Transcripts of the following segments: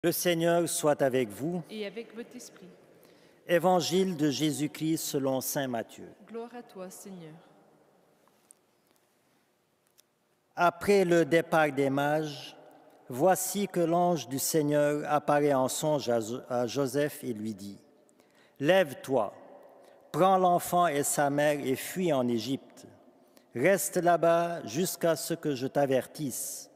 Le Seigneur soit avec vous. Et avec votre esprit. Évangile de Jésus-Christ selon saint Matthieu. Gloire à toi, Seigneur. Après le départ des mages, voici que l'ange du Seigneur apparaît en songe à Joseph et lui dit : « Lève-toi, prends l'enfant et sa mère et fuis en Égypte. Reste là-bas jusqu'à ce que je t'avertisse,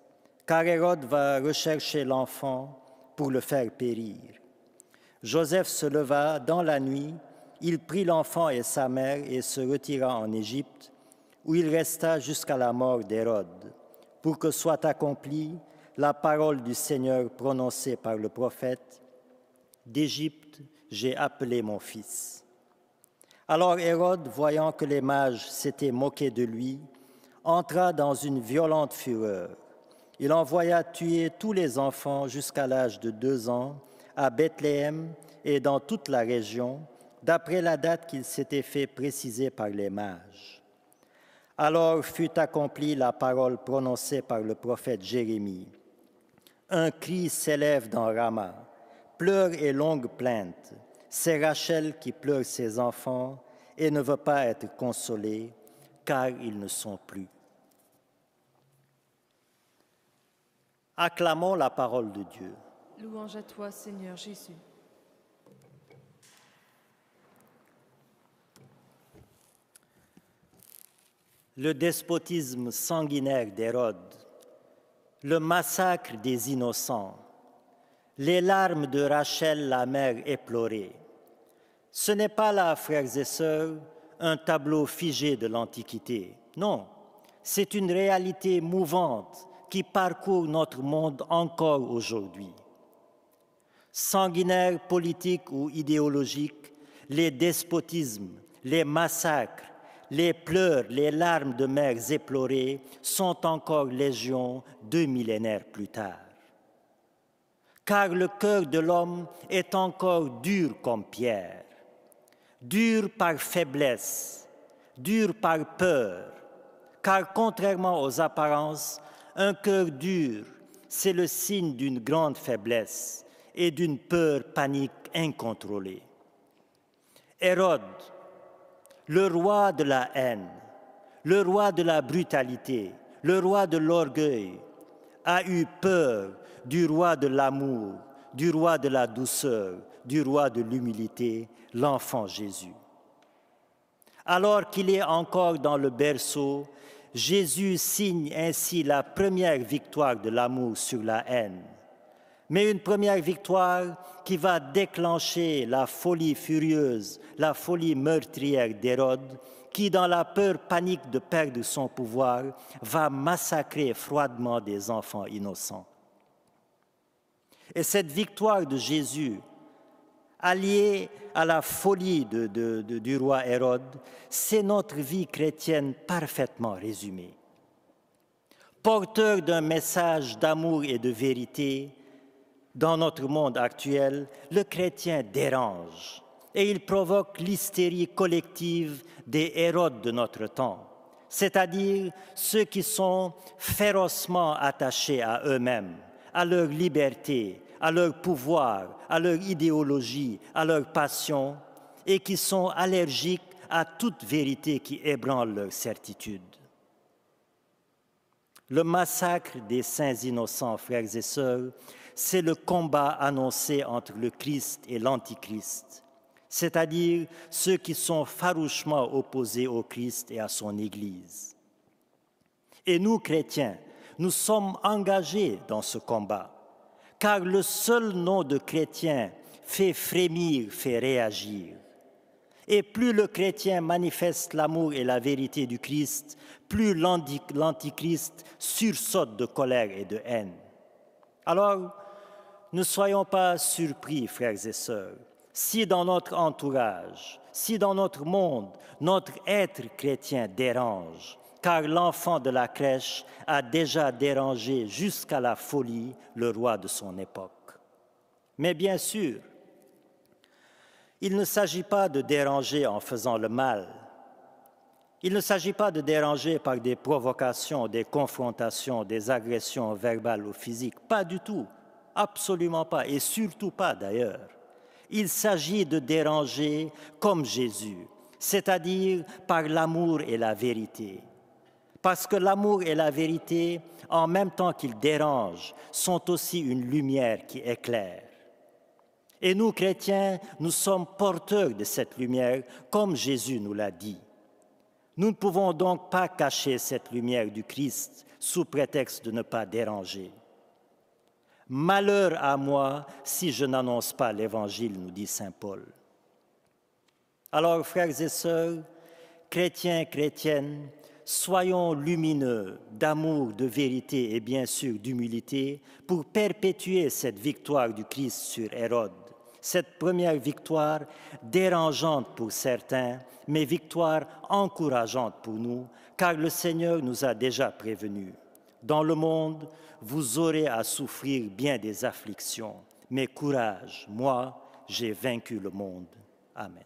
car Hérode va rechercher l'enfant pour le faire périr. » Joseph se leva dans la nuit, il prit l'enfant et sa mère et se retira en Égypte, où il resta jusqu'à la mort d'Hérode, pour que soit accomplie la parole du Seigneur prononcée par le prophète : « D'Égypte, j'ai appelé mon fils. » Alors Hérode, voyant que les mages s'étaient moqués de lui, entra dans une violente fureur. Il envoya tuer tous les enfants jusqu'à l'âge de 2 ans à Bethléem et dans toute la région, d'après la date qu'il s'était fait préciser par les mages. Alors fut accomplie la parole prononcée par le prophète Jérémie. Un cri s'élève dans Rama, pleurs et longues plaintes. C'est Rachel qui pleure ses enfants et ne veut pas être consolée, car ils ne sont plus. Acclamons la parole de Dieu. Louange à toi, Seigneur Jésus. Le despotisme sanguinaire d'Hérode, le massacre des innocents, les larmes de Rachel, la mère éplorée. Ce n'est pas là, frères et sœurs, un tableau figé de l'Antiquité. Non, c'est une réalité mouvante qui parcourt notre monde encore aujourd'hui. Sanguinaires, politiques ou idéologiques, les despotismes, les massacres, les pleurs, les larmes de mères éplorées sont encore légion 2 millénaires plus tard. Car le cœur de l'homme est encore dur comme pierre, dur par faiblesse, dur par peur, car contrairement aux apparences, un cœur dur, c'est le signe d'une grande faiblesse et d'une peur panique incontrôlée. Hérode, le roi de la haine, le roi de la brutalité, le roi de l'orgueil, a eu peur du roi de l'amour, du roi de la douceur, du roi de l'humilité, l'enfant Jésus. Alors qu'il est encore dans le berceau, Jésus signe ainsi la première victoire de l'amour sur la haine. Mais une première victoire qui va déclencher la folie furieuse, la folie meurtrière d'Hérode, qui, dans la peur panique de perdre son pouvoir, va massacrer froidement des enfants innocents. Et cette victoire de Jésus, alliée à la folie du roi Hérode, c'est notre vie chrétienne parfaitement résumée. Porteur d'un message d'amour et de vérité, dans notre monde actuel, le chrétien dérange et il provoque l'hystérie collective des Hérodes de notre temps, c'est-à-dire ceux qui sont férocement attachés à eux-mêmes, à leur liberté, à leur pouvoir, à leur idéologie, à leur passion, et qui sont allergiques à toute vérité qui ébranle leur certitude. Le massacre des saints innocents, frères et sœurs, c'est le combat annoncé entre le Christ et l'Antichrist, c'est-à-dire ceux qui sont farouchement opposés au Christ et à son Église. Et nous, chrétiens, nous sommes engagés dans ce combat, car le seul nom de chrétien fait frémir, fait réagir. Et plus le chrétien manifeste l'amour et la vérité du Christ, plus l'Antichrist sursaute de colère et de haine. Alors, ne soyons pas surpris, frères et sœurs, si dans notre entourage, si dans notre monde, notre être chrétien dérange, car l'enfant de la crèche a déjà dérangé jusqu'à la folie le roi de son époque. Mais bien sûr, il ne s'agit pas de déranger en faisant le mal. Il ne s'agit pas de déranger par des provocations, des confrontations, des agressions verbales ou physiques, pas du tout. Absolument pas, et surtout pas d'ailleurs. Il s'agit de déranger comme Jésus, c'est-à-dire par l'amour et la vérité. Parce que l'amour et la vérité, en même temps qu'ils dérangent, sont aussi une lumière qui éclaire. Et nous, chrétiens, nous sommes porteurs de cette lumière, comme Jésus nous l'a dit. Nous ne pouvons donc pas cacher cette lumière du Christ sous prétexte de ne pas déranger. Malheur à moi si je n'annonce pas l'Évangile, nous dit saint Paul. Alors, frères et sœurs, chrétiens, chrétiennes, soyons lumineux d'amour, de vérité et bien sûr d'humilité pour perpétuer cette victoire du Christ sur Hérode. Cette première victoire dérangeante pour certains, mais victoire encourageante pour nous, car le Seigneur nous a déjà prévenus. Dans le monde, vous aurez à souffrir bien des afflictions, mais courage, moi, j'ai vaincu le monde. Amen.